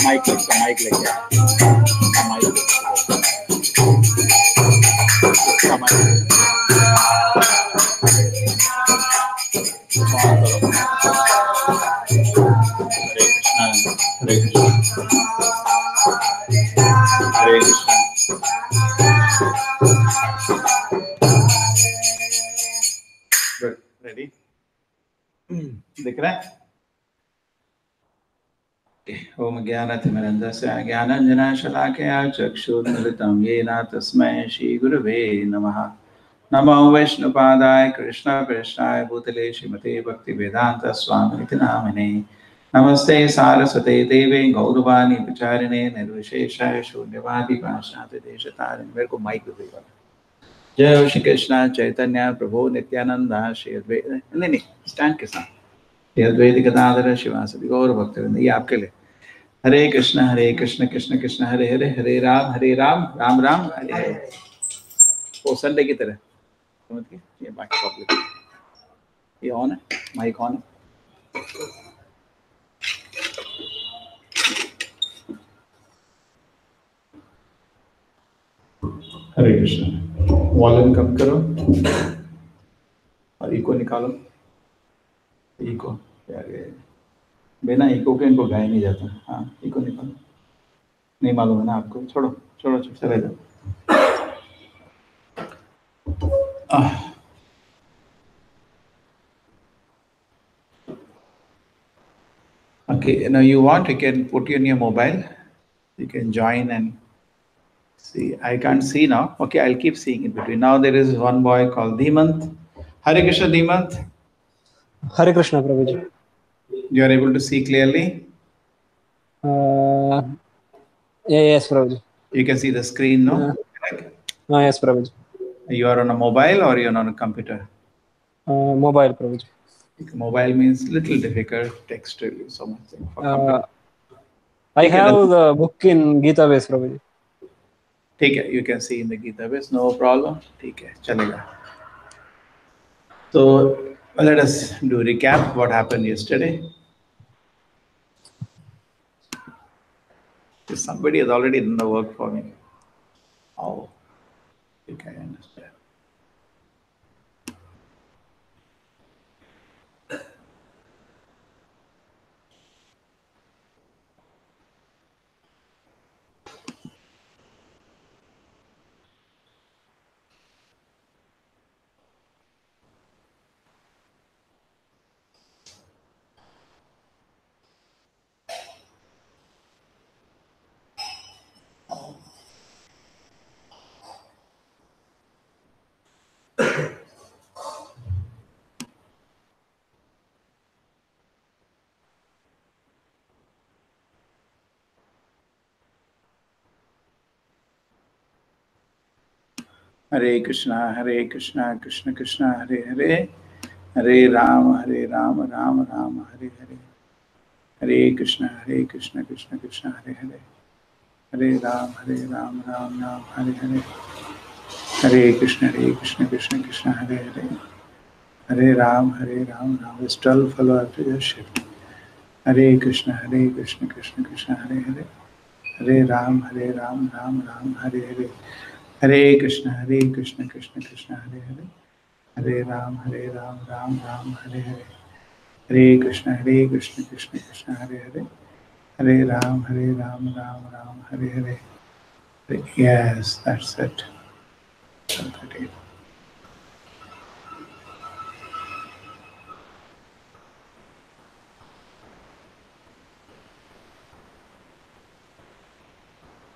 Mic लेके हरे Krishna ready दिख रहा है? ओम ज्ञानतिमिरन्धस्य ज्ञानाञ्जनशलाकया चक्षुर्मिलितं येन तस्मै श्रीगुरवे नमः। नमो वैष्णवपादाय कृष्णप्रेष्ठाय भूतले श्रीमते भक्तिवेदान्तस्वामिनिति नामिने। नमस्ते सारस्वते देवे गौरवाणी प्रचारिणे निर्विशेषाय शून्यवादी पाश्चात्यदेशतारिणे। मेरे को माइक देगा। जय श्री कृष्ण चैतन्य प्रभु नित्यानंद श्री अद्वैत नहीं स्टैंड के साथ श्री अद्वैत गदाधर शिवासदि गौर भक्तवृंद। ये आपके लिए। हरे कृष्ण कृष्ण कृष्ण हरे हरे, हरे राम राम राम हरे हरे। वो संडे की तरह समझ गए? ये माइक प्रॉब्लम, ये ऑन है, माइक ऑन है। हरे कृष्ण। वॉल्यूम कम करो और इको निकालो। इको बिना इको के इनको गाया नहीं जाता। हाँ, इको निकालो। नहीं मालूम है ना आपको? छोड़ो छोड़ो चले जाओ। Okay, now you want, you can put in your mobile. You can join and see. I can't see now. Okay, I'll keep seeing in between. Now there is one boy called Dhimant. Hare Krishna, Dhimant. Hare Krishna, Prabhuji. You are able to see clearly? Yes, Prabhuji. You can see the screen, no? Yes, Prabhuji. You are on a mobile or you are on a computer? Mobile, Prabhuji. Mobile means little difficult text to you, so much. I have the book in Gita base, Prabhuji. Okay, you can see in the Gita base, no problem. Okay, chalega. So let us do recap what happened yesterday. Somebody has already done the work for me. Oh, okay, I understand. Hare Krishna, Krishna Krishna, Hare Hare, Hare Rama, Rama Rama, Hare Hare. Hare Krishna, Krishna Krishna, Hare Hare. Hare Rama, Rama Rama, Hare Hare. Hare Krishna, Krishna Krishna, Hare Hare. Hare Rama, Rama. It's 12 follow after your shift. Hare Krishna, Krishna Krishna, Hare Hare. Hare Rama, Rama Rama, Hare Hare. Hare Krishna, Krishna Krishna, Hare Hare. Hare Rama, Rama Rama, Hare Hare. Hare Krishna, Krishna Krishna, Hare Hare. Hare Rama, Rama Hare Hare. Yes, that's it.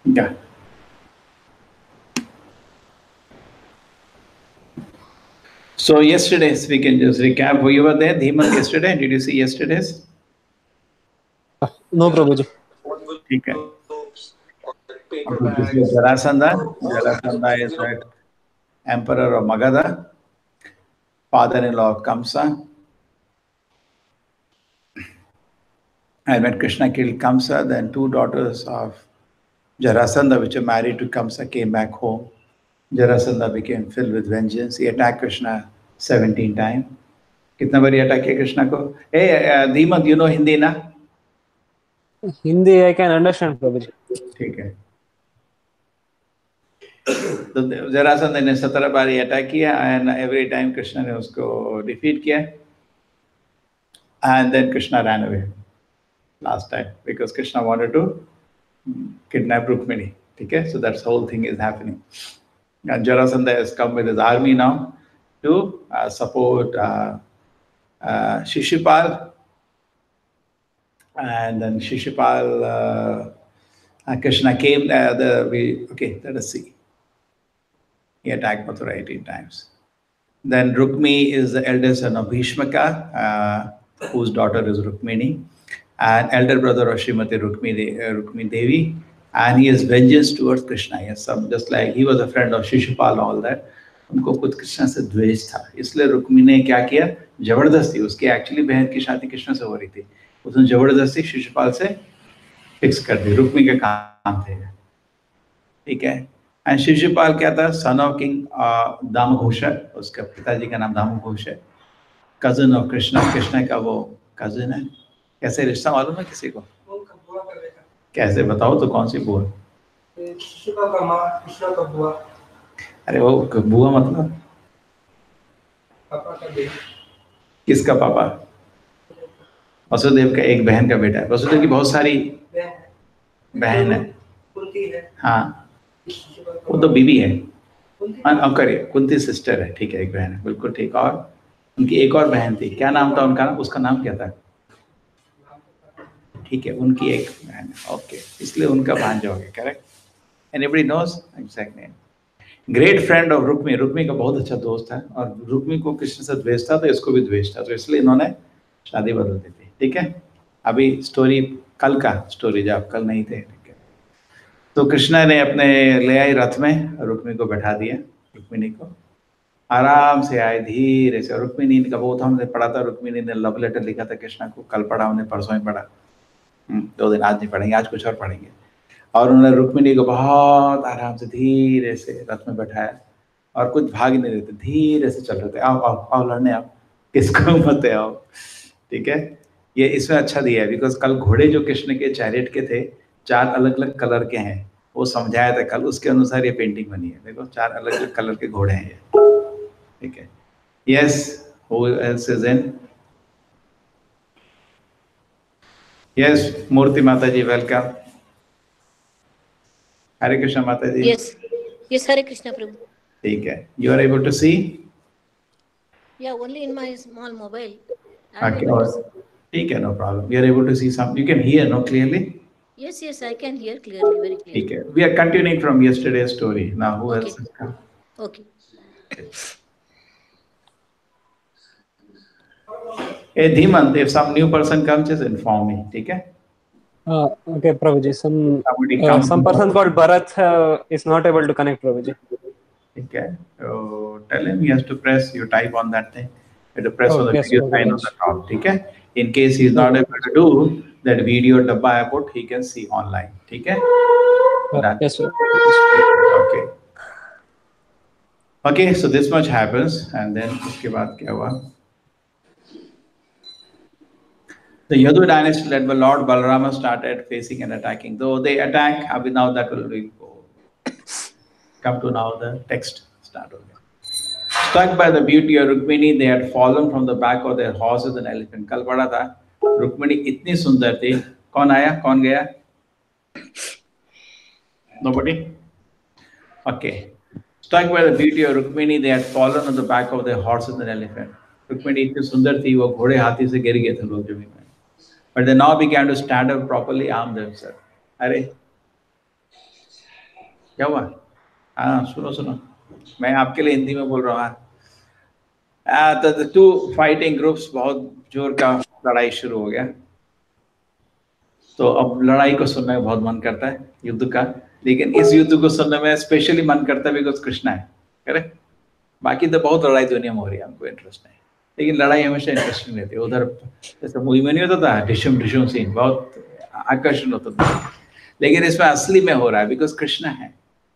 Yeah. So yesterday's, we can just recap. You were there, Dhimant, yesterday? Did you see yesterday's? No, Prabhuji. Okay. This is Jarasandha. Jarasandha is the emperor of Magadha, father-in-law of Kamsa. And when Krishna killed Kamsa, then two daughters of Jarasandha, which were married to Kamsa, came back home. Jarasandha became filled with vengeance. He attacked Krishna 17 times. कितना बारी attack किया कृष्णा को? ए धीमत, you know Hindi ना? Hindi I can understand, Prabhuji. ठीक है। तो जरासंध ने 17 बारी अटैक किया एंड एवरी टाइम कृष्णा ने उसको डिफीट किया and then Krishna ran away last time because Krishna wanted to kidnap Rukmini. ठीक है, so that's whole thing is happening. And Jarasandha has come with his army now to support Shishupal, and then Shishupal, Krishna came. Okay, let us see. He attacked Mathura 18 times. Then Rukmi is the eldest son of Bhishmaka, whose daughter is Rukmini, and elder brother of Srimati Rukmi Devi, and he has vengeance towards Krishna. Yes, just like he was a friend of Shishupal and all that. उनको खुद कृष्ण से द्वेष था, इसलिए रुक्मी ने क्या किया, जबरदस्ती, उसकी एक्चुअली बहन की शादी कृष्ण से हो रही थी, उसने जबरदस्ती शिशुपाल से फिक्स कर दी, रुक्मी के काम थे। ठीक है, एंड शिशुपाल क्या था, सन ऑफ किंग दामघोष, उसका पिताजी का नाम दामघोष है, कजन ऑफ कृष्णा, कृष्णा का वो कजन है। कैसे रिश्ता मालूम है किसी को? कैसे बताओ तो, कौन सी बुआ? अरे वो बुआ मतलब पापा का बेटा। किसका पापा? वसुदेव का एक बहन का बेटा है। वसुदेव की बहुत सारी बहन है। हाँ, वो तो बीबी है। करिए, कुंती सिस्टर है, ठीक है, एक बहन है, बिल्कुल ठीक। और उनकी एक और बहन थी, क्या नाम था उनका? उसका नाम क्या था? ठीक है, उनकी एक बहन है, ओके, इसलिए उनका भांजा हो गया, correct. Anybody knows exact name? Great friend of Rukmi, Rukmi का बहुत अच्छा दोस्त है, और रुक्मी को कृष्ण से द्वेष था तो इसको भी द्वेष था, तो इसलिए इन्होंने शादी बदल दी थी। ठीक है, अभी स्टोरी कल का स्टोरी, जब कल नहीं थे। ठीक है, तो कृष्णा ने अपने ले आई रथ में, रुक्मी को बैठा दिया, रुक्मिणी को आराम से आए धीरे से। रुक्मिणी का वो था, हमने पढ़ा था, रुक्मिणी ने लव लेटर लिखा था कृष्णा को, कल पढ़ा हमने, परसों ही पढ़ा, 2 दिन, आज नहीं पढ़ेंगे, आज कुछ और पढ़ेंगे। और उन्होंने रुक्मिणी को बहुत आराम से धीरे से रथ में बैठाया, और कुछ भाग नहीं रहे थे, धीरे से चल रहे थे, आओ आओ आओ लड़ने, आओ, किसको मत आओ। ठीक है, ये इसमें अच्छा दिया है, बिकॉज कल घोड़े जो कृष्ण के चैरियट के थे 4 अलग अलग कलर के हैं, वो समझाया था कल, उसके अनुसार ये पेंटिंग बनी है। देखो 4 अलग अलग कलर के घोड़े हैं ये। ठीक है, yes, who else is in? Yes, Murti माता जी, वेलकम। हरे कृष्णा माता जी। यस यस, हरे कृष्णा प्रभु। ठीक है, you are able to see? Yeah, only in my small mobile. ठीक है, no problem, you are able to see some, you can hear no clearly? Yes yes, I can hear clearly, very clear. ठीक है, we are continuing from yesterday story, now who else is come? Okay. Ah Dhimant, if some new person comes, just inform me, ठीक है? Okay, Prabhuji. Some person called Bharat is not able to connect, Prabhuji. ठीक है, so tell him he has to press, you type on that thing, you have to press on the video sign on the top, ठीक है? In case he is not able to do that video dabba I put, he can see online, ठीक है? Yes, sir. Okay. Okay, so this much happens, and then उसके बाद क्या हुआ? The Yadu dynasty led by Lord Balarama started facing and attacking. Though they attack, now that will be come to now the text start. Struck by the beauty of Rukmini, they had fallen from the back of their horses and elephant. कल पढ़ा था, रुक्मिणी इतनी सुंदर थी। कौन आया, कौन गया? Nobody? Okay. Struck by the beauty of Rukmini, they had fallen on the back of their horses and elephant. Rukmini इतनी सुंदर थी, वो घोड़े हाथी से गिर गए थे लोग जमीन में। But they now began to stand up properly, arm themselves. अरे क्या हुआ? हाँ, सुनो, मैं आपके लिए हिंदी में बोल रहा हूँ। The 2 fighting groups, बहुत जोर का लड़ाई शुरू हो गया। तो अब लड़ाई को सुनने में बहुत मन करता है, युद्ध का, लेकिन इस युद्ध को सुनने में स्पेशली मन करता है बिकॉज कृष्णा है, करेक्ट? बाकी तो बहुत लड़ाई दुनिया में हो रही है, हमको इंटरेस्ट नहीं, लेकिन लड़ाई हमेशा इंटरेस्टिंग रहती है। उधर जैसे मूवी में नहीं होता था ढिशुम सीन, बहुत आकर्षण होता था, लेकिन इसमें असली में हो रहा है बिकॉज कृष्णा है,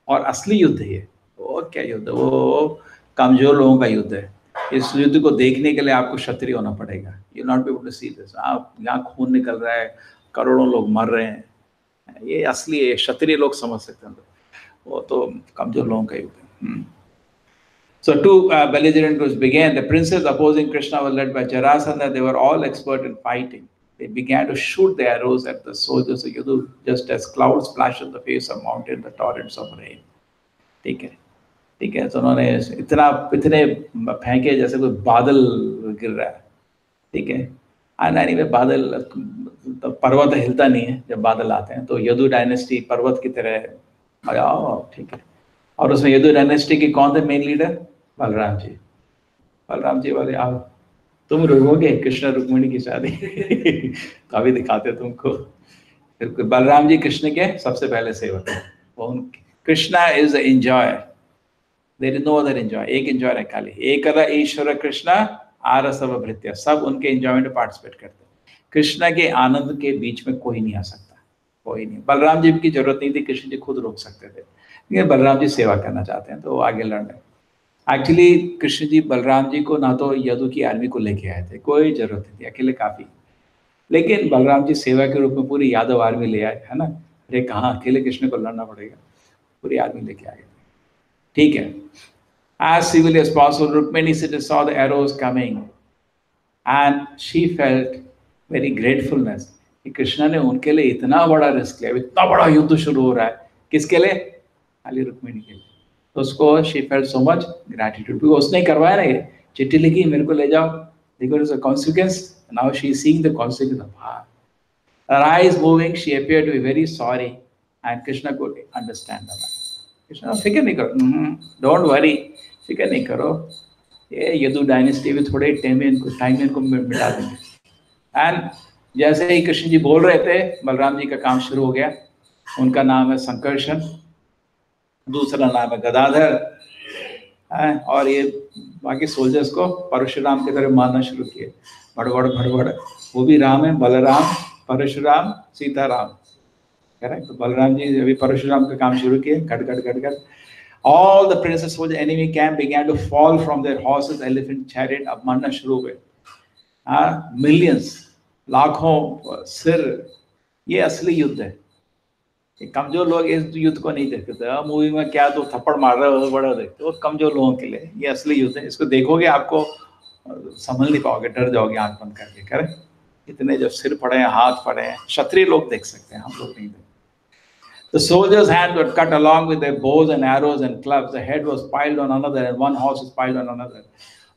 और असली युद्ध है। और क्या युद्ध? वो कमजोर लोगों का युद्ध है। इस युद्ध को देखने के लिए आपको क्षत्रिय होना पड़ेगा। You not be able to see this. आप यहाँ खून निकल रहा है, करोड़ों लोग मर रहे हैं, ये असली है, क्षत्रिय लोग समझ सकते हैं, वो तो कमजोर लोगों का युद्ध है। So two belligerent groups began. The princes opposing Krishna were led by Jarasandha. They were all expert in fighting. They began to shoot the arrows at the soldiers of Yadu, just as clouds splash on the face of mountain, the torrents of rain. ठीक है, ठीक है। तो उन्होंने इतने फेंके जैसे कोई बादल गिर रहा है, ठीक है। नहीं में बादल, तो पर्वत हिलता नहीं है जब बादल आते हैं, तो यदु डायनेस्टी पर्वत की तरह, ठीक है। और उसमें यदु डायनेस्टी के कौन थे मेन लीडर? बलराम जी। बलराम जी बोले आओ तुम रुकोगे कृष्ण रुक्मिणी की शादी तो अभी दिखाते तुमको। बलराम जी कृष्ण के सबसे पहले सेवक है। Krishna is enjoy, there is no other enjoy. एक एंजॉय है खाली, एक अदा ईश्वर कृष्ण आरसव भृत्य, सब उनके एंजॉयमेंट में पार्टिसिपेट करते हैं। कृष्णा के आनंद के बीच में कोई नहीं आ सकता, कोई नहीं। बलराम जी की जरूरत नहीं थी, कृष्ण जी खुद रोक सकते थे, लेकिन बलराम जी सेवा करना चाहते हैं तो वो आगे लड़ रहे। एक्चुअली कृष्ण जी बलराम जी को ना तो यदु की आर्मी को लेके आए थे, कोई जरूरत नहीं थी, अकेले काफी। लेकिन बलराम जी सेवा के रूप में पूरी यादव आर्मी ले आए, है ना। अरे कहाँ अकेले कृष्ण को लड़ना पड़ेगा, पूरी आर्मी लेके आए, ठीक है। As civilly as possible, Rukmini saw the arrows coming, and she felt very gratefulness कि कृष्णा ने उनके लिए इतना बड़ा रिस्क लिया, इतना बड़ा युद्ध शुरू हो रहा है, किसके लिए? खाली रुक्मिणी के लिए। तो उसको she felt so much gratitude, क्योंकि उसने करवाया ना, ये चिट्ठी लिखी मेरे को ले जाओ, देखो there's a consequence, now she is seeing the consequence of her. Her eyes moving, she appeared to be very sorry, and Krishna could understand that. Krishna फिक्र नहीं करो, डोंट वरी, फिक्र नहीं करो, ये यदु डायनेस्टी में थोड़े टाइम में इनको मिटा देंगे। एंड जैसे ही कृष्ण जी बोल रहे थे, बलराम जी का काम शुरू हो गया। उनका नाम है संकर्षण, दूसरा नाम है गदाधर, और ये बाकी सोल्जर्स को परशुराम की तरह मारना शुरू किए, भड़बड़ भड़बड़। वो भी राम है, बलराम, परशुराम, सीताराम, करेक्ट। तो बलराम जी अभी परशुराम का काम शुरू किए, cut cut cut cut. All the princes for the enemy camp began to fall from their horses, elephant, chariot, अब मरना शुरू हुए। मिलियंस, लाखों सिर, ये असली युद्ध है। कमजोर लोग इस युद्ध को नहीं देखते, मूवी में क्या तो थप्पड़ मार रहे हो बड़ा देखते हो, कमजोर लोगों के लिए ये असली युद्ध है। इसको देखोगे आपको समझ नहीं पाओगे, डर जाओगे आंख बंद करके, करेक्ट। इतने जो सिर पड़े हैं, हाथ पड़े हैं, क्षत्रिय लोग देख सकते हैं, हम लोग नहीं देखते। The soldiers' hands were cut along with their bows and arrows and clubs. The head was piled on another, and one horse was piled on another.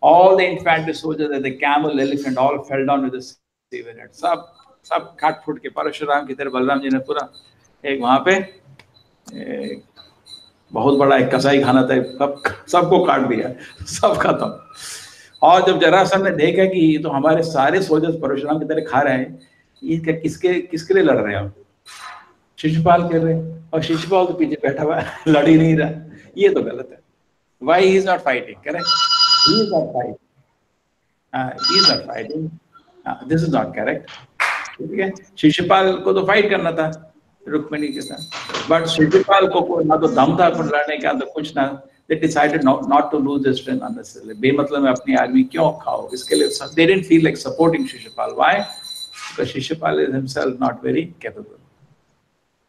All the infantry soldiers and the camel, elephant, all fell down with the severe head. सब काट फूट के परशुराम की तरह बलराम जी ने पूरा एक वहां पे बहुत बड़ा एक कसाई खाना था, सबको काट दिया, सब खत्म। और जब जरासंध ने देखा कि ये तो हमारे सारे सोल्जर्स परशुराम की तरह खा रहे हैं, ये किसके लिए लड़ रहे हैं? शिशुपाल कर रहे हैं, और शिशुपाल तो पीछे बैठा हुआ है, लड़ ही नहीं रहा, ये तो गलत है। Why he is not fighting? Correct? He is not fighting. He is not fighting. This is not correct. ठीक है, शिशुपाल को तो फाइट करना था रुक्मिणी के साथ, बट शिशुपाल को ना तो दम था लड़ने का, तो कुछ ना। They decided not to lose their strength unnecessarily. बेमतलब में अपनी आदमी क्यों खाओ, इसके लिए they didn't feel like supporting Shishupal. Why? Because Shishupal is himself not very capable.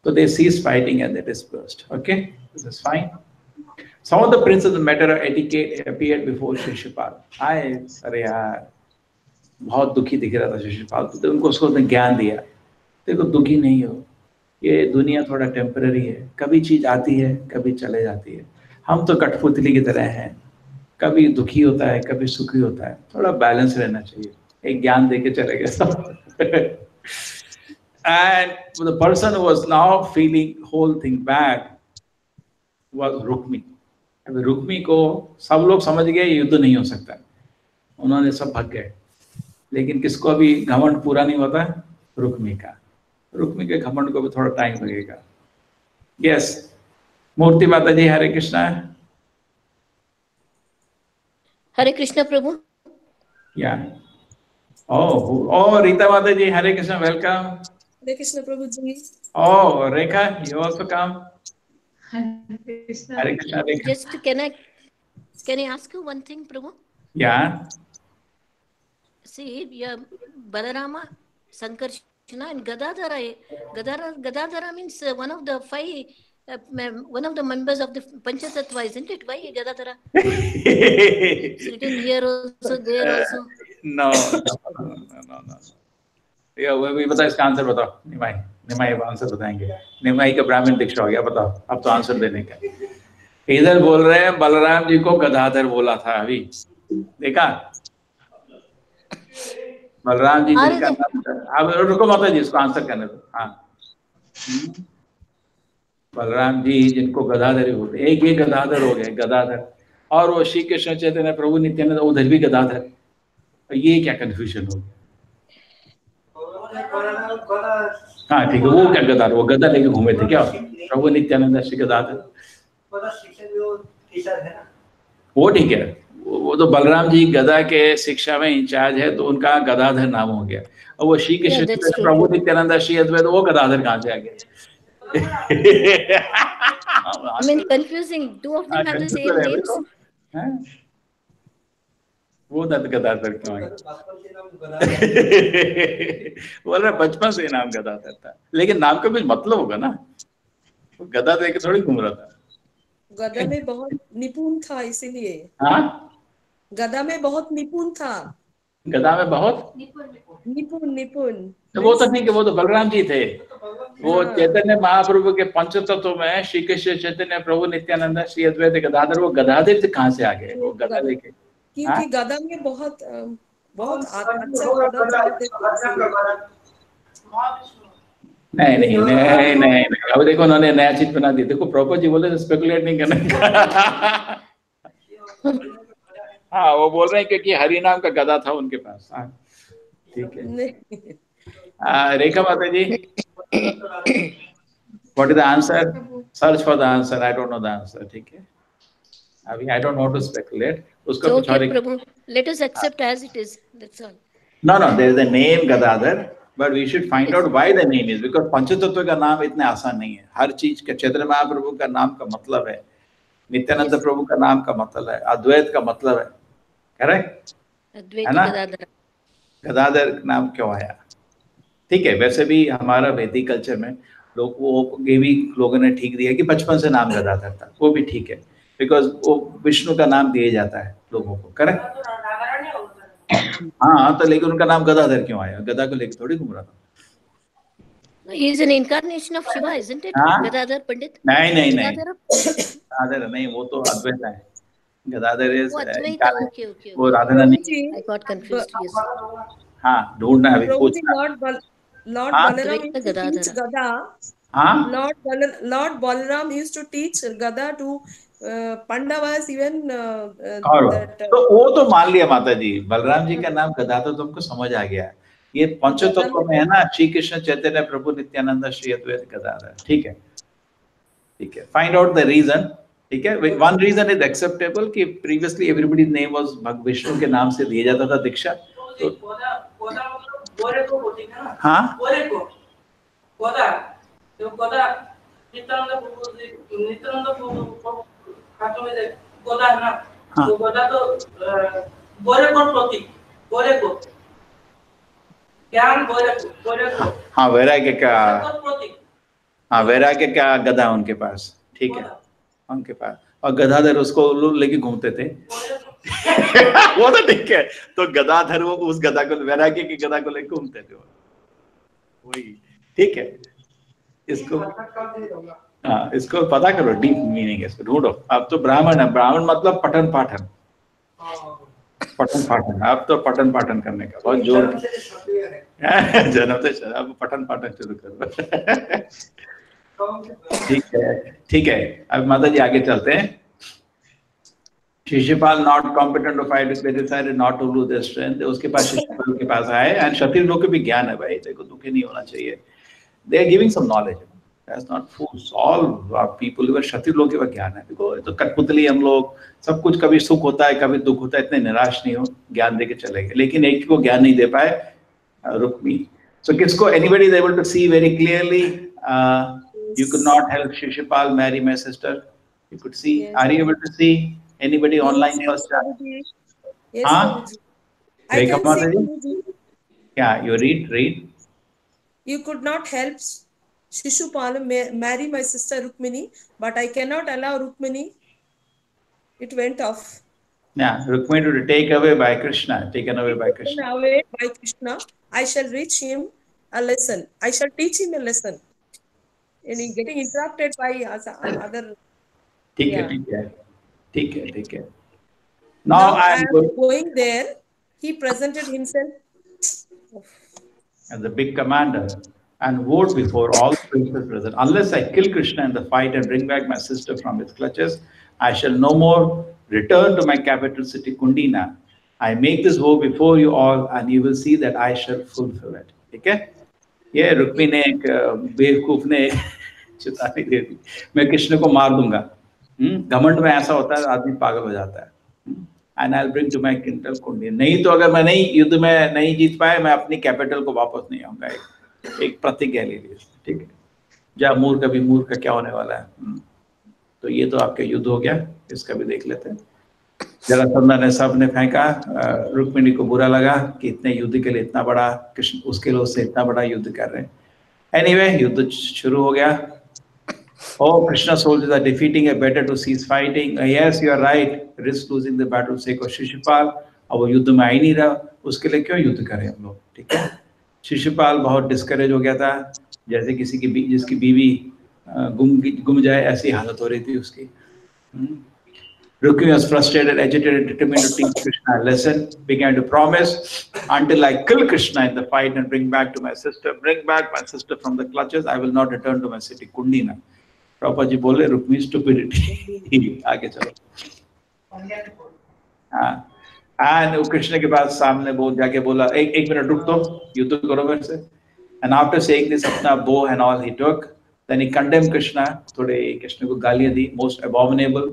So they ceased fighting and they dispersed. Okay, this is fine. Some of the princes of the matter of etiquette appeared before Shishupal. अरे यार बहुत दुखी दिख रहा था शिशुपाल, तो उनको उसने ज्ञान दिया, देखो दुखी नहीं हो, ये दुनिया थोड़ा टेम्पररी है, कभी चीज आती है कभी चले जाती है, हम तो कठपुतली की तरह हैं, कभी दुखी होता है कभी सुखी होता है, थोड़ा बैलेंस रहना चाहिए। एक ज्ञान देके चले गए सब। And the person who was now feeling whole thing bad was Rukmi. अभी रुक्मी को सब लोग समझ गए युद्ध नहीं हो सकता, उन्होंने सब भाग गए, लेकिन किसको अभी घमंड पूरा नहीं होता? रुक्मी का। रुक्मी के घमंड को भी थोड़ा टाइम लगेगा। यस, मूर्ति माता जी, हरे कृष्णा। हरे कृष्णा प्रभु। या ओ रीता माता जी, हरे कृष्णा, वेलकम। हरे कृष्णा प्रभु ji. Oh Rekha, you also come. Hare Krishna. Hare Krishna Rekha. Just can I ask you one thing, Prabhu? Yeah. See, yeah, Balarama, Sankarshana, and Gadadhara. Gadadhara means one of the five, one of the members of the Panchatattva, isn't it? Why Gadadhara? It's written here also, there also. No. ये वही बताओ, इसका answer बताओ। निमाई निमाई answer बताएंगे। निमाई का ब्राह्मण दीक्षा हो गया, बताओ अब तो आंसर देने का। इधर बोल रहे हैं बलराम जी को गदाधर बोला था। अभी देखा बलराम जी जिनका नाम, अब रुको माता जी, इसको आंसर करने दो। हाँ, बलराम जी जिनको गदाधर होते, एक ही गदाधर हो गए, गदाधर। और वो श्री कृष्ण चैतन्य प्रभु नित्यानंद उधर भी गदाधर, ये क्या कंफ्यूजन हो गया? हाँ ठीक है, वो क्या गदाधर, वो गदा लेके घूमे थे क्या प्रभु नित्यानंद श्री गदाधर? वो ठीक है, वो तो बलराम जी गदा के शिक्षा में इंचार्ज है, तो उनका गदाधर नाम हो गया। और वो श्री कृष्ण प्रभु नित्यानंद श्री अद्वैत, वो गदाधर कहाँ से आ गया? I mean, confusing. Two of them have the same names. वो गदाधर क्यों है? बोल रहा बचपन से नाम गदाधर था, लेकिन नाम का कुछ मतलब होगा ना, गदा दे के थोड़ी घूम रहा था। गदा में बहुत निपुण था इसीलिए। हाँ, गदा में बहुत निपुण था। गदा में बहुत निपुण। तो वो तो ठीक है, वो तो बलराम जी थे। वो चैतन्य महाप्रभु के पंचतत्व में श्री कृष्ण चैतन्य प्रभु नित्यानंद श्री अद्वैत गदाधर, वो गदाधर से कहाँ से आ गए? वो गदा लेके, क्योंकि गदा में बहुत नहीं नहीं नहीं नहीं, अब देखो उन्होंने नया चीज बना दी। देखो प्रभु जी बोले स्पेकुलेट नहीं करना। हाँ, वो बोल रहे हैं क्योंकि हरि नाम का गदा था उनके पास। हाँ ठीक है। रेखा माता ji, what is the answer? Search for the answer, I don't know the answer. ठीक है, अभी I don't want to speculate. उसका कुछ और, प्रभु let us accept as it is, that's all. No there is a name Gadadhar, but we should find out why the name is, because पंचतत्व का नाम इतना आसान नहीं है। हर चीज का, चैतन्य महाप्रभु का नाम का मतलब है, नित्यानंद प्रभु का नाम का मतलब है, अद्वैत का मतलब है, करेक्ट? अद्वैत गदाधर, गदाधर नाम क्यों आया? ठीक है, वैसे भी हमारा वैदिक कल्चर में लोग, वो ये भी लोगों ने ठीक दिया कि बचपन से नाम गदाधर था, वो भी ठीक है, बिकॉज वो विष्णु का नाम दिया जाता है लोगों को, करेक्ट? हाँ, तो लेकिन उनका नाम गदाधर क्यों आया? गदा को लेकर थोड़ी घूम रहा था। He is an incarnation of Shiva, isn't it? Gadadhar Pandit? नहीं नहीं नहीं, गदाधर नहीं, वो तो अद्वैत है। Gadadhar is okay. वो Radha Rani. I got confused. Yes. हाँ, ढूंढना अभी, पूछना। Lord Balaram used to teach Gada. Lord Balaram used to teach Gada to Pandavas, even तो वो तो मान लिया माता जी, बलराम जी का नाम गदा तो तुमको समझ आ गया। ये पंचतत्व में है ना, श्री कृष्ण चैतन्य प्रभु नित्यानंद श्री अद्वैत गदाधर। ठीक है ठीक है, फाइंड आउट द रीजन। ठीक है, वन रीजन इज एक्सेप्टेबल कि प्रीवियसली एवरीबॉडीज नेम वाज भगवान विष्णु के नाम से दिया जाता था दीक्षा। तो हाँ, हाँ वैराग्य का, हाँ वैराग्य का गदा उनके पास। ठीक है, उनके पास, और गदाधर उसको लेके घूमते थे। वो तो ठीक है, तो गदाधर वो उस गदा को, वैराग्य की गदा को लेके घूमते थे, वही। ठीक है, इसको हाँ, इसको पता करो, डीप मीनिंग इसको ढूंढो। अब तो ब्राह्मण है, ब्राह्मण मतलब पठन पाठन, पठन पाठन। अब तो पठन पाठन करने का बहुत जोर जन्म से अब पठन पाठन शुरू करो। ठीक है, अब माता जी आगे चलते हैं। Shishupal not competent to fight with, decided not to lose their strength. उसके पास, शिशुपाल के पास आए, एंड क्षत्रिय लोग को भी ज्ञान है भाई, देखो दुखी नहीं होना चाहिए। They are giving some knowledge, that's not fools, all people who are Kshatriya लोग के पास ज्ञान है। देखो तो कठपुतली हम लोग, सब कुछ कभी सुख होता है कभी दुख होता है, इतने निराश नहीं हो, ज्ञान दे के चलेंगे। लेकिन एक को ज्ञान नहीं दे पाए, रुक्मी। सो किसको, anybody is able to see very clearly, you could not help Shishupal marry my sister? You could see, yes. Are you able to see? Anybody online first? Yes, हाँ Guruji. I can Rekha say, Mataji, Guruji, yeah, you read. you could not help Shishupal marry my sister Rukmini, but I cannot allow Rukmini. It went off. Yeah, Rukmini to take away by Krishna, taken away by Taken Krishna. away by Krishna. I shall reach him a lesson. I shall teach him a lesson. And he getting interrupted by other. ठीक है, Yeah. ठीक है. Now I I am am going there. He presented himself as the big commander and vowed before all the princes present, unless I kill Krishna in the fight and bring back my sister from his clutches, I shall no more return to my capital city Kundina. I make this vow before you all and you will see that I shall fulfill it. ठीक है? ये रुक्मी ने एक बेवकूफ ने एक चेतावनी दे दी, मैं कृष्ण को मार दूंगा. घमंड में ऐसा होता है, आदमी पागल हो जाता है. And I'll bring to my kingdom Kundi. नहीं तो अगर मैं नहीं युद्ध में नहीं जीत पाए, मैं अपनी कैपिटल को वापस नहीं आऊंगा. एक प्रतिज्ञा ले ली, ठीक है. जा मूर्ख कभी मूर्ख का क्या होने वाला है. तो ये तो आपका युद्ध हो गया, इसका भी देख लेते हैं. जरासंध ने सब ने फेंका, रुक्मिणी को बुरा लगा कि इतने युद्ध के लिए इतना बड़ा कृष्ण उसके लिए उससे इतना बड़ा युद्ध कर रहे हैं. एनीवे युद्ध शुरू हो गया. Oh, Krishna soldiers are defeating it. Better to cease fighting. Yes, you are right. Risk losing the battle sake of Shishupal. अब वो युद्ध में आ ही नहीं रहा, उसके लिए क्यों युद्ध करें हम लोग. ठीक है. शिशुपाल बहुत डिस्करेज हो गया था, जैसे किसी की जिसकी बीवी गुम जाए ऐसी हालत हो रही थी उसकी. Rukmini was frustrated, agitated, determined to teach Krishna a lesson, began to promise, until I kill Krishna in the fight and bring back my sister from the clutches, I will not return to my city, Kundina. Prabhupada ji बोले Rukmini stupidity. आगे चलो. हाँ. And वो कृष्ण के पास सामने वो जाके बोला, एक मिनट रुक दो, युद्ध करो मेरे से. And after saying this, अपना bow and all he took, then he condemned Krishna. थोड़े कृष्ण को गालियाँ दी, most abominable.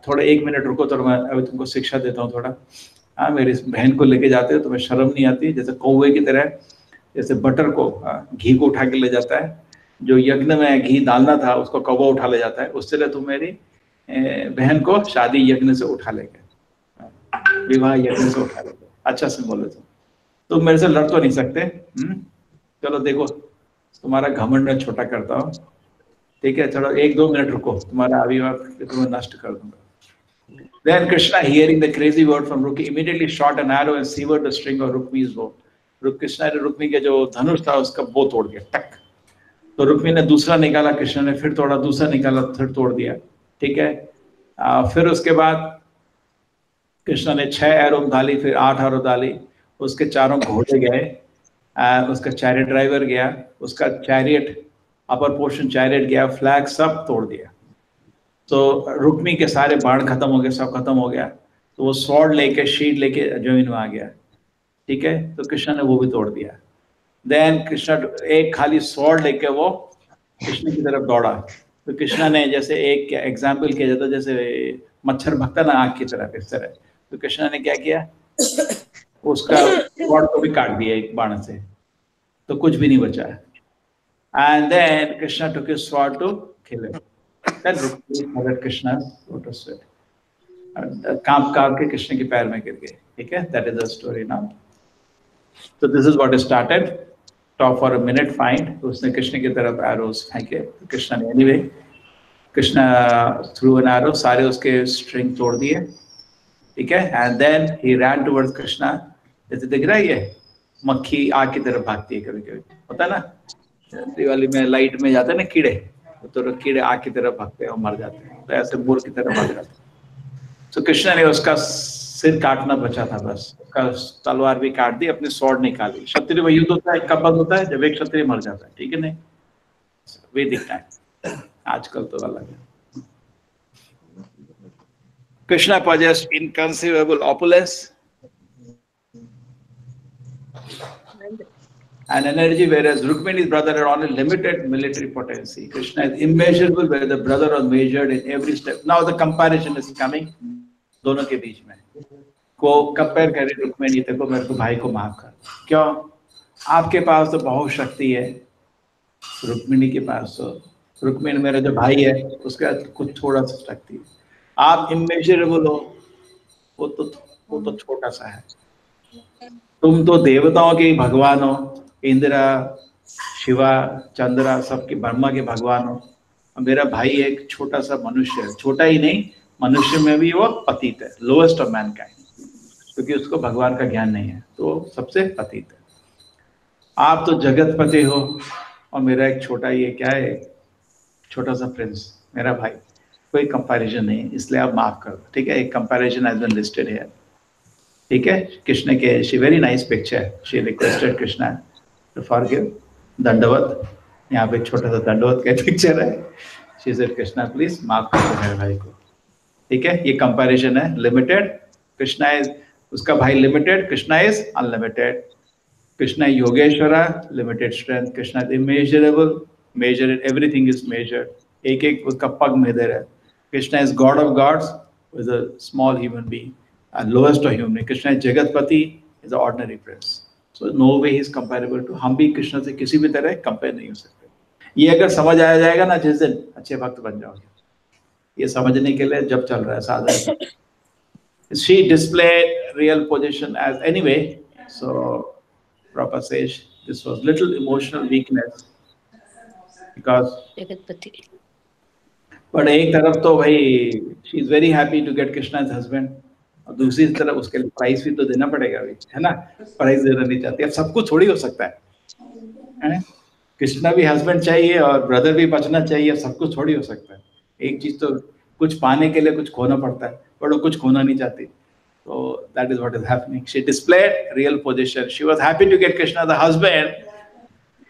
थोड़ा एक मिनट रुको तो मैं अभी तुमको शिक्षा देता हूँ थोड़ा. मेरी बहन को लेके जाते हो तुम्हें शर्म नहीं आती, जैसे कौवे की तरह, जैसे बटर को घी को उठा के ले जाता है, जो यज्ञ में घी डालना था उसको कौवा उठा ले जाता है, उससे ले तुम मेरी बहन को शादी यज्ञ से उठा ले गए, विवाह यज्ञ से उठा ले गए. अच्छा से बोले तुम मेरे से लड़ तो नहीं सकते. चलो देखो तुम्हारा घमंड मैं छोटा करता हूँ. ठीक है, चलो 1-2 मिनट रुको, तुम्हारा अभिमान तुम्हें नष्ट कर दूंगा. Then Krishna, hearing the crazy word from Rukmi, immediately shot an arrow and severed the string of Rukmi's bow. Krishna ने रुक्मी के जो धनुष था उसका बो तोड़ दिया, टक. तो रुक्मी ने दूसरा निकाला, कृष्ण ने फिर तोड़ा, दूसरा निकाला, फिर तोड़ दिया. ठीक है. फिर उसके बाद कृष्ण ने 6 एरो डाली, फिर 8 एरो डाली. उसके चारों घोड़े गए, उसका चैरियट ड्राइवर गया, उसका चैरियट अपर पोर्शन चैरियट गया, फ्लैग सब तोड़ दिया. तो रुक्मी के सारे बाण खत्म हो गए, सब खत्म हो गया. तो वो स्वॉर्ड लेके शील्ड लेके जमीन में आ गया. ठीक है. तो कृष्ण ने वो भी तोड़ दिया. देन कृष्ण एक खाली स्वॉर्ड लेके वो कृष्ण की तरफ दौड़ा. तो कृष्ण ने जैसे एक एग्जाम्पल किया जाता, जैसे मच्छर भगता ना आग की तरफ, इस तरह. तो कृष्ण ने क्या किया, उसका स्वॉर्ड को भी काट दिया एक बाण से, तो कुछ भी नहीं बचा है. And then Krishna took his sword to kill him. Then Rukmini murdered Krishna's lotus feet. कांप के कृष्ण के पैर में गिर गए. ठीक है. That is the story now. So this is what is started. Stop for a minute. Find. उसने कृष्ण की तरफ arrows फेंके. कृष्ण ने anyway, Krishna threw an arrow, सारे उसके string तोड़ दिए. ठीक है. And then he ran towards Krishna. जैसे दिख रहा है ये मक्खी आग की तरफ भागती है, कभी-कभी होता है ना, दिवाली में लाइट में जाते हैं ना कीड़े, तो कीड़े आग की तरफ भागते हैं और मर जाते हैं, तो ऐसे मोर की तरफ भाग जाते हैं. तो कृष्ण ने उसका सिर काटना बचा था, बस उसका तलवार भी काट दी, अपनी स्वॉर्ड निकाली. क्षत्रिय में युद्ध होता है कब बंद होता है, जब एक क्षत्रिय मर जाता है. ठीक है. नहीं वैदिक टाइम, आजकल तो अलग है. Krishna possessed inconceivable opulence and energy, whereas Rukmini's brother had only limited military potency. Krishna is immeasurable, where the brother was measured in every step. Now the comparison is coming. दोनों के बीच में को कंपेयर करें, रुक्मिणी देखो मेरे को भाई को माफ कर. क्यों? आपके पास तो बहुत शक्ति है, रुक्मिणी के पास तो, रुक्मिणी मेरा जो भाई है उसके पास कुछ थोड़ा सा शक्ति है. आप इमेजरेबल हो, वो तो वो तो छोटा सा है। तुम तो देवताओं के भगवान हो, इंद्रा, शिवा, चंद्रा, सबके, ब्रह्मा के भगवान हो। मेरा भाई एक छोटा सा मनुष्य है, छोटा ही नहीं, मनुष्य में भी वो पतित है, लोएस्ट ऑफ मैनकाइंड, क्योंकि उसको भगवान का ज्ञान नहीं है, तो सबसे पतित है। आप तो जगतपति हो और मेरा एक छोटा, ये क्या है, छोटा सा प्रिंस, मेरा भाई, कोई कंपैरिजन नहीं, इसलिए आप माफ कर दो, ठीक है। एक comparison has been listed here, ठीक है। कृष्ण के, she very nice picture, she requested Krishna to forgive, दंडवत, यहाँ पे छोटा सा दंडवत का पिक्चर है। शी सेड कृष्णा प्लीज माफ कर दो मेरे भाई को, ठीक है। ये कंपैरिजन है, लिमिटेड, कृष्णा इज, उसका भाई limited, Krishna is unlimited. Krishna Yogeshwara, limited strength, Krishna is immeasurable, measure, everything is measured, एक एक उसका पग मेजर है। Krishna is god of gods with a small human being, lowest of human. Krishna is Jagatpati, is ordinary prince, so no way he is comparable to, हम भी कृष्ण से किसी भी तरह कंपेयर नहीं हो सकते। ये अगर समझ आया जाएगा ना, जिस दिन अच्छे भक्त बन जाओगे, ये समझने के लिए जब चल रहा है साधन। She displayed real position as anyway, so Prabhupada says this was little emotional weakness because Jagatpati, but एक तरफ तो भाई she is very happy to get Krishna as husband, और दूसरी तरफ उसके लिए प्राइस भी तो देना पड़ेगा अभी, है ना। प्राइस देना नहीं चाहती, अब सब कुछ थोड़ी हो सकता है। कृष्णा भी हस्बैंड चाहिए और ब्रदर भी बचना चाहिए, सब कुछ थोड़ी हो सकता है। एक चीज तो, कुछ पाने के लिए कुछ खोना पड़ता है, बट वो कुछ खोना नहीं चाहती। So that is what is happening. She displayed real position. She was happy to get Krishna the husband,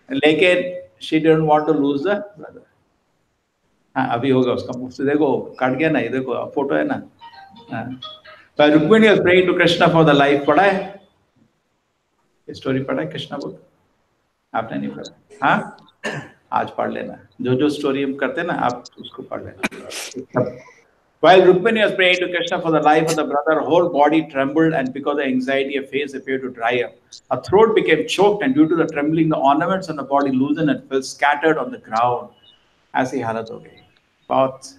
लेकिन she didn't want to lose the brother. हाँ, अभी होगा उसका मुख से, देखो काट गया ना, ये देखो फोटो है ना। तो Rukmini was praying to Krishna for the life, पढ़ा है ये स्टोरी, पढ़ा है कृष्णा बोल, आपने नहीं पढ़ा? हाँ, आज पढ़ लेना, जो जो स्टोरी हम करते हैं ना, आप उसको पढ़ लेना। While Rukmini was praying to Krishna for the life of the brother, her whole body trembled, and because of anxiety, her face appeared to dry up. Her throat became choked, and due to the trembling, the ornaments on the body loosened and fell scattered on the ground. ऐसी हालत हो गई बहुत।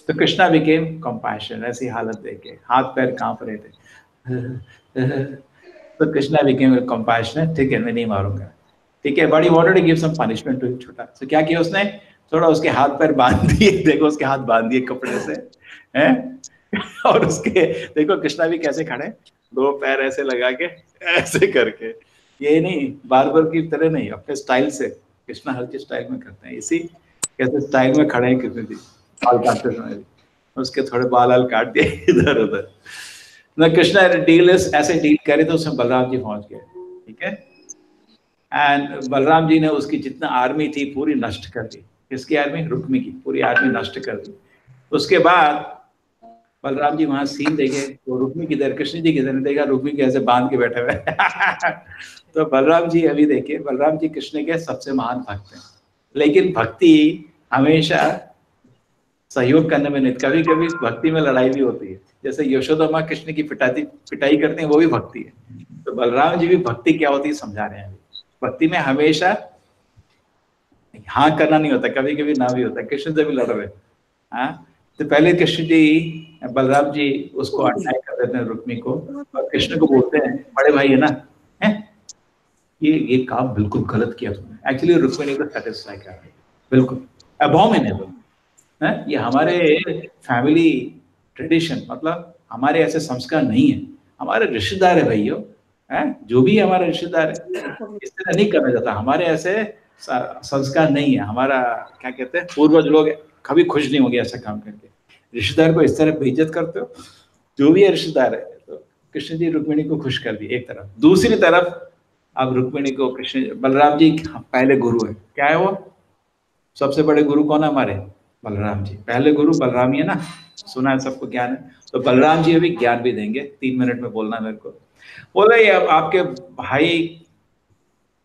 तो Krishna became compassionate, ऐसी हालत देखे, हाथ पैर कांप रहे थे। तो कृष्णा became compassionate, ठीक है मैं नहीं मारूंगा, ठीक है। But he wanted to give some punishment to him, छोटा। तो क्या किया उसने, थोड़ा उसके हाथ पैर बांध दिए, देखो उसके हाथ बांध दिए कपड़े से, हैं? और उसके देखो कृष्णा भी कैसे खड़े, दो पैर ऐसे लगा के, ऐसे करके, ये नहीं बार्बर की तरह नहीं, अपने स्टाइल से। कृष्णा हर चीज स्टाइल में करते हैं, इसी कैसे स्टाइल में खड़े हैं कितने दिन, बाल काटते समय भी उसके थोड़े बाल वाल काट दिए इधर उधर ना। कृष्णा डील ऐसे डील करे तो उसमें बलराम जी पहुंच गए, ठीक है। एंड बलराम जी ने उसकी जितना आर्मी थी पूरी नष्ट कर दी। किसकी आर्मी? रुक्मी की पूरी आर्मी नष्ट कर दी। उसके बाद बलराम जी वहां सीन देखे, तो रुक्मी किधर, कृष्ण जी किधर, देखा रुक्मी कैसे बांध के बैठे हुए तो बलराम जी अभी देखिए, बलराम जी कृष्ण के सबसे महान भक्त हैं, लेकिन भक्ति हमेशा सहयोग करने में नहीं, कभी कभी भक्ति में लड़ाई भी होती है। जैसे यशोदा माँ कृष्ण की पिटाई करते हैं, वो भी भक्ति है। तो बलराम जी भी भक्ति क्या होती है समझा रहे हैं। भक्ति में हमेशा हाँ करना नहीं होता, कभी कभी ना भी होता है। कृष्ण से भी लड़ रहे, हाँ, तो पहले कृष्ण जी, बलराम जी उसको अन्याय कर देते हैं रुक्मी को, और कृष्ण को बोलते हैं बड़े भाई है ना, है ये काम बिल्कुल गलत किया तुमने। एक्चुअली रुक्मिणी को सेटिस्फाई कर रहे, बिल्कुल अबॉमिनेबल है, ये हमारे फैमिली ट्रेडिशन, मतलब हमारे ऐसे संस्कार नहीं है। हमारे रिश्तेदार है भाइयों, है जो भी हमारे रिश्तेदार है, इस तरह नहीं करना चाहता। हमारे ऐसे संस्कार नहीं है, हमारा क्या कहते हैं, पूर्वज लोग कभी खुश नहीं होंगे ऐसा काम करके। रिश्तेदार को इस तरह बेइज्जत करते हो, जो भी है रिश्तेदार है। तो कृष्ण जी रुक्मिणी को खुश कर दिए एक तरफ, दूसरी तरफ अब रुक्मिणी को कृष्ण, बलराम जी पहले गुरु है। क्या है वो? सबसे बड़े गुरु कौन है हमारे? बलराम जी। पहले गुरु बलराम ही है ना, सुना है सबको ज्ञान है। तो बलराम जी अभी ज्ञान भी देंगे, 3 मिनट में बोलना मेरे को। बोले अब आपके भाई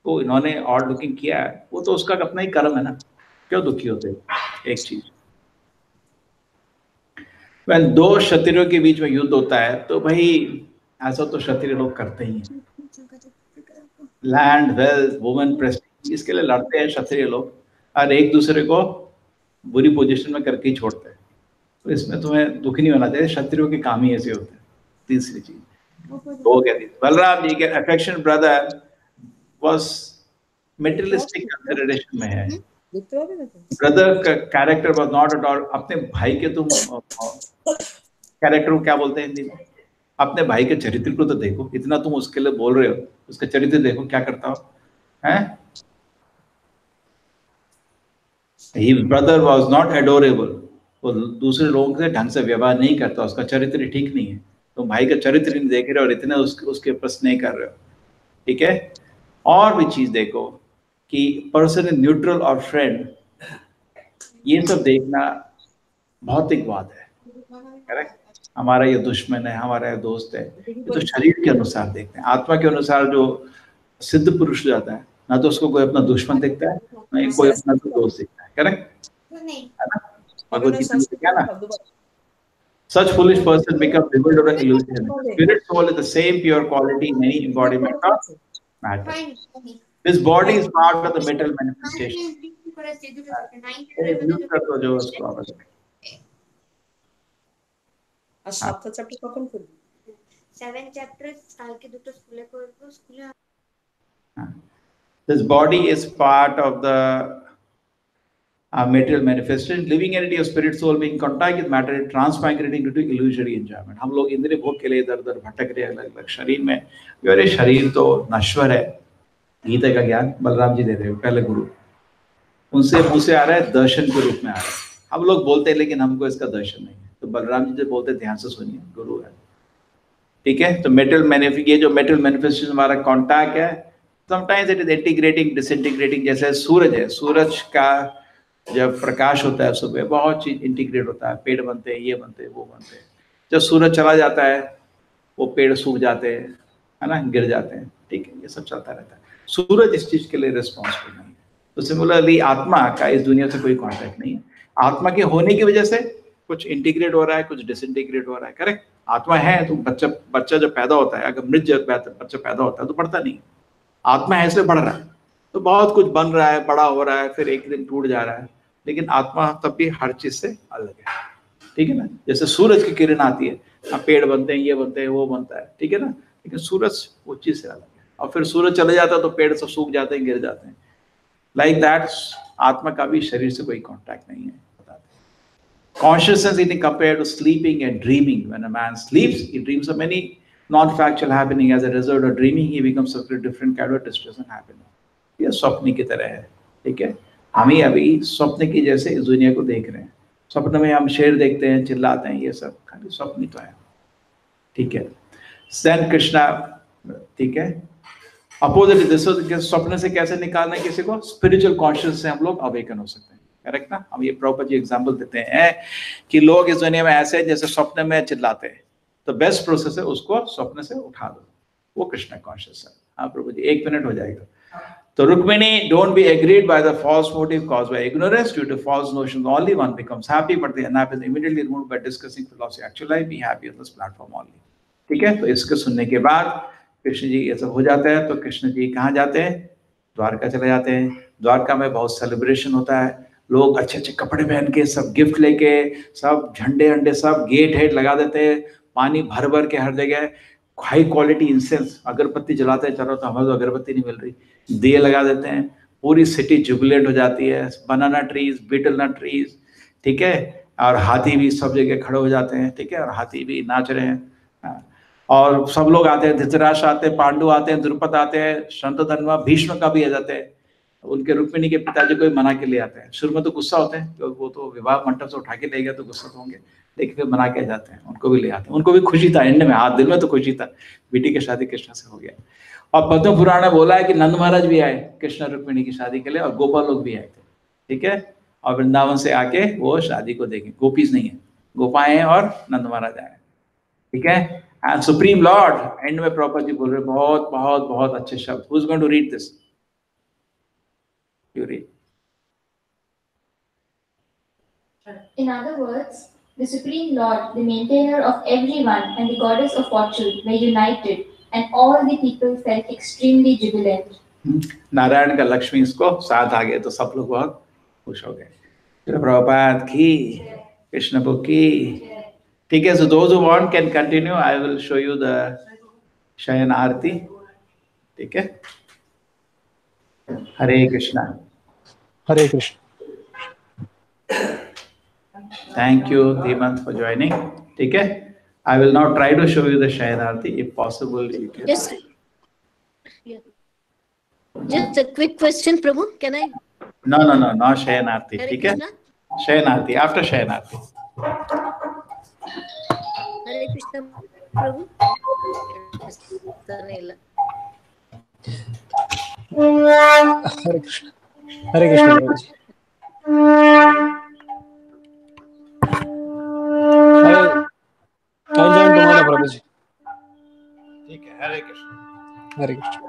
को इन्होंने और लुकिंग किया है, वो तो उसका अपना ही कर्म है ना, क्यों दुखी होते? एक चीज, when दो क्षत्रियों के बीच में युद्ध होता है तो भाई ऐसा तो क्षत्रिय लोग करते ही हैं। लैंड, वेल्थ, वुमेन, प्रेस्टीज, इसके लिए लड़ते हैं क्षत्रिय लोग, और एक दूसरे को बुरी पोजीशन में करके ही छोड़ते हैं। तो इसमें तुम्हें दुखी नहीं होना चाहिए, क्षत्रियों के काम ही ऐसे होते हैं। तीसरी चीज वो कहती बलराम जी के affection brother was materialistic consideration में है। ब्रदर का character was not at all. अपने भाई के तुम कैरेक्टर को क्या बोलते हैं हिंदी में? अपने भाई के चरित्र को तो देखो, इतना तुम उसके लिए बोल रहे हो, उसका चरित्र देखो क्या करता हो हैं? His brother was not adorable। वो दूसरे लोगों से ढंग से व्यवहार नहीं करता, उसका चरित्र ठीक नहीं है। तो भाई का चरित्र नहीं देख रहे और इतने उसके ऊपर स्नेह कर रहे हो, ठीक है। और भी चीज देखो कि पर्सन इज न्यूट्रल और फ्रेंड, ये सब देखना भौतिकवाद है, करेक्ट। हमारा ये दुश्मन है, हमारा ये दोस्त है, ये तो शरीर के अनुसार देखते हैं। आत्मा के अनुसार जो सिद्ध पुरुष जाता है, ना तो उसको कोई अपना दुश्मन दिखता है, ना कोई अपना तो दोस्त दिखता है, करेक्ट है ना। भगवत गीता में क्या ना, such foolish person become revealed of an illusion। Spirit soul is the same pure quality in any embodiment of matter। This body is part of the mental manifestation। जो उसको आवाज সাতটা চ্যাপ্টার কখন করবি? 7 চ্যাপ্টার কালকে দুটো স্কুলে করব, স্কুলে। This body is part of the material manifestation। living entity of spirit soul being contact with matter transmigrating into illusory enjoyment। हम लोग इंद्रिय भोग के लिए इधर-उधर भटक रहे हैं अलग-अलग शरीर में। ये शरीर तो नश्वर है। गीता का ज्ञान बलराम जी दे रहे हैं, पहले गुरु, उनसे मुंह से आ रहा है, दर्शन के रूप में आ रहा है। हम लोग बोलते हैं लेकिन हमको इसका दर्शन नहीं है। तो बलराम जी जो बोलते ध्यान से सुनिए, गुरु है, ठीक है। तो मेटल मैनिफेस्टेशन, ये जो मेटल मैनिफेस्टेशन हमारा कॉन्टैक्ट है, sometimes it is integrating disintegrating. जैसे सूरज है, सूरज का जब प्रकाश होता है सुबह, बहुत चीज इंटीग्रेट होता है, पेड़ बनते हैं, ये बनते हैं, वो बनते हैं। जब सूरज चला जाता है वो पेड़ सूख जाते हैं, है ना, गिर जाते हैं, ठीक है। ये सब चलता रहता है। सूरज इस चीज के लिए रिस्पॉन्सिबल नहीं है। तो सिमिलरली आत्मा का इस दुनिया से कोई कॉन्टैक्ट नहीं है। आत्मा के होने की वजह से कुछ इंटीग्रेट हो रहा है, कुछ डिसइंटीग्रेट हो रहा है, करेक्ट। आत्मा है तो बच्चा जब पैदा होता है, अगर मृत जब बच्चा पैदा होता है तो बढ़ता नहीं, आत्मा है इसलिए बढ़ रहा है। तो बहुत कुछ बन रहा है, बड़ा हो रहा है, फिर एक दिन टूट जा रहा है, लेकिन आत्मा तब भी हर चीज से अलग है, ठीक है ना। जैसे सूरज की किरण आती है, पेड़ बनते हैं, ये बनते हैं, वो बनता है, ठीक है ना, लेकिन सूरज वो चीज से अलग है। और फिर सूरज चले जाता है तो पेड़ सब सूख जाते हैं, गिर जाते हैं। लाइक दैट आत्मा का भी शरीर से कोई कॉन्टैक्ट नहीं है। Consciousness is compared to sleeping and dreaming। When a man sleeps, he dreams of many non-factual happening। As a result of dreaming, he becomes a different kind of distress and happiness। ये स्वप्न की तरह है, ठीक है। हम ही अभी स्वप्न की जैसे इस दुनिया को देख रहे हैं। स्वप्न में हम शेर देखते हैं, चिल्लाते हैं, ये सब खाली स्वप्न तो है, ठीक है। Then कृष्णा, ठीक है, अपोजिट स्वप्न से कैसे निकालना है किसी को? स्पिरिचुअल कॉन्शियस से हम लोग अवेकन हो सकते हैं, करेक्ट ना। हम ये प्रॉपर जी एग्जांपल देते हैं कि लोग इस दुनिया में ऐसे हैं जैसे स्वप्न में चिल्लाते हैं, तो बेस्ट प्रोसेस है उसको स्वप्न से उठा दो, वो कृष्ण कॉन्शियस है। हाँ प्रभु जी, 1 मिनट हो जाएगा। तो Rukmini, don't be agreed by the false motive caused by ignorance due to false notions. Only one becomes happy but the unhappy is immediately removed by discussing philosophy. Actual life be happy on this platform only, ठीक है। तो इसके सुनने के बाद कृष्ण जी ये सब हो जाता है, तो कृष्ण जी कहाँ जाते हैं? द्वारका चले जाते हैं। द्वारका में बहुत सेलिब्रेशन होता है, लोग अच्छे अच्छे कपड़े पहन के, सब गिफ्ट लेके, सब झंडे अंडे सब गेट हेड लगा देते हैं, पानी भर भर के हर जगह, हाई क्वालिटी इंसेंस, अगरबत्ती जलाते हैं। चलो तो हमें तो अगरबत्ती नहीं मिल रही, दिए लगा देते हैं, पूरी सिटी जुबिलेंट हो जाती है। बनाना ट्रीज, बीटल नट ट्रीज, ठीक है, और हाथी भी सब जगह खड़े हो जाते हैं, ठीक है, और हाथी भी नाच रहे हैं, और सब लोग आते हैं, धृतराष्ट्र आते हैं, पांडु आते हैं, द्रुपद आते हैं, शंतधन्वा, भीष्म का भी आ जाते हैं। उनके रुक्मिणी के पिताजी को मना के ले आते हैं। शुरू में तो गुस्सा होते हैं, क्योंकि वो तो विवाह मंडप से उठा के ले गया तो गुस्सा तो होंगे, लेकिन फिर मना के जाते हैं, उनको भी ले आते हैं। उनको भी खुशी था एंड में, हाथ दिल में तो खुशी था, बेटी की शादी कृष्ण से हो गया। और पद्म पुराण में बोला है कि नंद महाराज भी आए कृष्ण रुक्मिणी की शादी के लिए, और गोपाल लोग भी आए थे, ठीक है, और वृंदावन से आके वो शादी को देखें। गोपीज नहीं है, गोपाएं हैं और नंद महाराज आए, ठीक है। एंड सुप्रीम लॉर्ड एंड में प्रॉपर जी बोल रहे, बहुत बहुत बहुत अच्छे शब्द। Who is going to read this? You read. In other words, the Supreme Lord, the maintainer of everyone, and the goddess of fortune were united, and all the people felt extremely jubilant. Narayan का लक्ष्मी इसको साथ आ गए तो सब लोग बहुत खुश हो गए। प्रभुपाद की, कृष्ण बुक की, Okay, so those who want can continue. I will show you the Shayan Arti. Okay. Hare Krishna. Hare Krishna. Thank you, Hemant, for joining. Okay. I will now try to show you the Shayan Arti. If possible, you can. Just a quick question, Prabhu. Can I? No, Shayan Arti. Hare Okay. Krishna. Shayan Arti. After Shayan Arti. Hare Krishna, Prabhu. Hare Krishna. Hare Krishna, Prabhuji. I will join tomorrow, Prabhuji. Okay. Hare Krishna. Hare Krishna.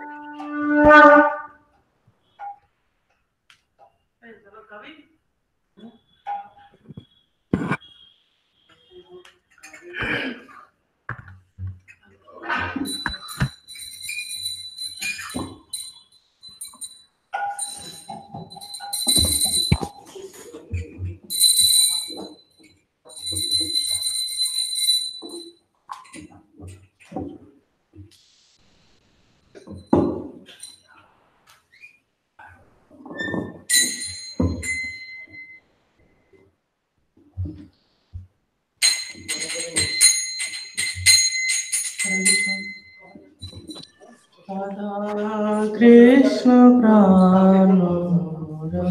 Krishna Pranora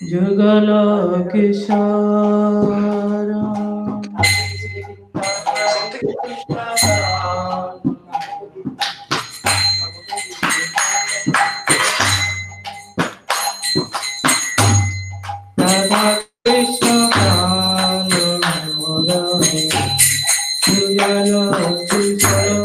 Jugala Kishara Radha Krishna Pranora Jugala Kishara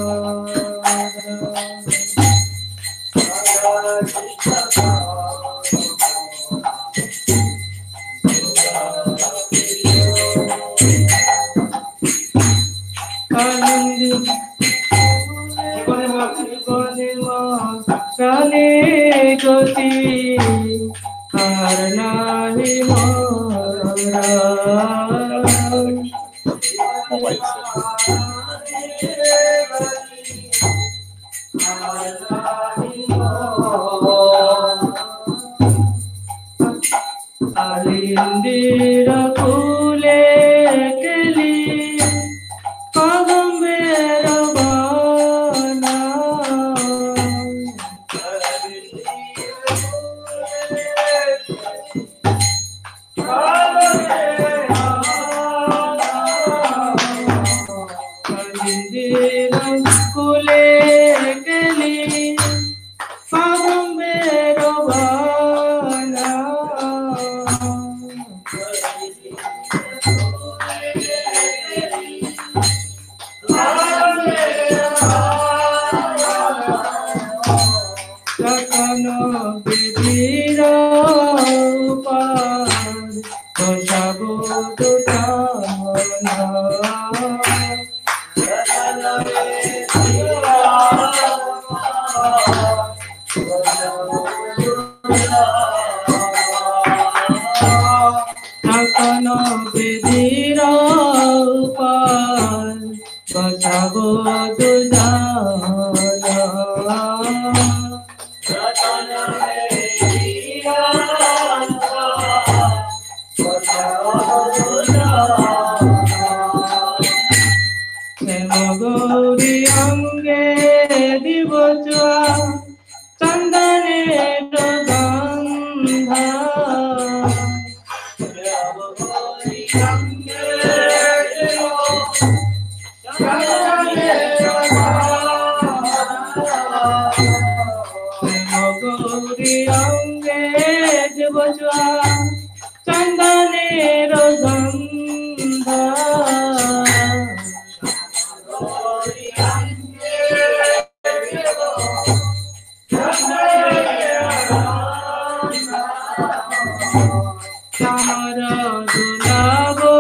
Alindira kule keli Kadambera bana Alindira kule keli Kadambera bana Sakano Bidira Upad Koshabu Dutana Sakano Bidira Sakano Bidira Upad Koshabu Dutana Gauri Ange Divajwa Chandane Gandha Gauri Ange Chandane Gauri Ange Divajwa Chandane Gandha Samara Dulago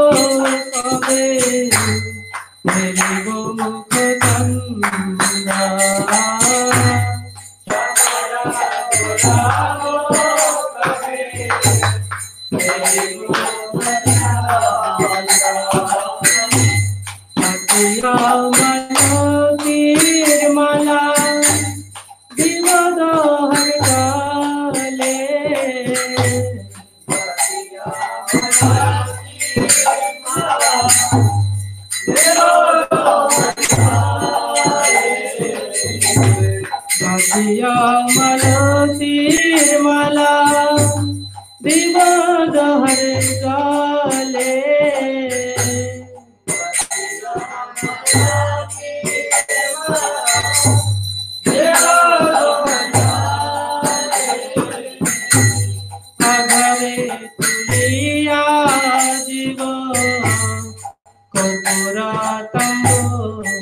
Kabe Merigo Mukhatanda Samara Dulago Kabe Merigo Mukhatanda Bhagya Malati Mala Divad Har Gale Agare Tuliya Jiva Kopura Tambole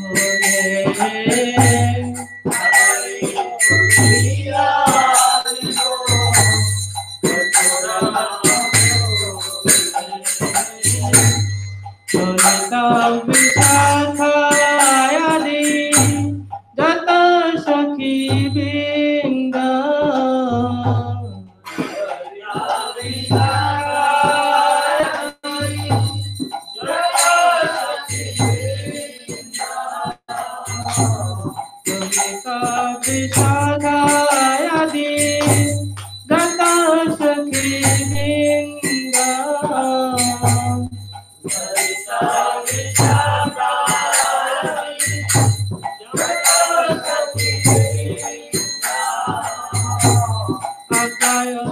Solita Visakayadi Jata Shakhi Binda Solita Visakayadi Jata Shakhi Binda Akayo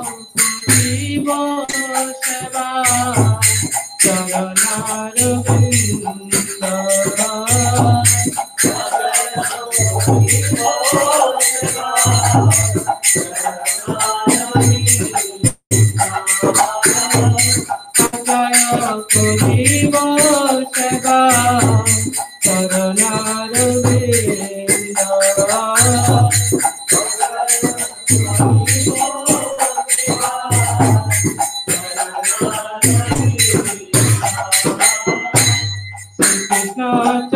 Divo Seva Charanaravinda Akayo Divo Seva Charanaravinda Krishna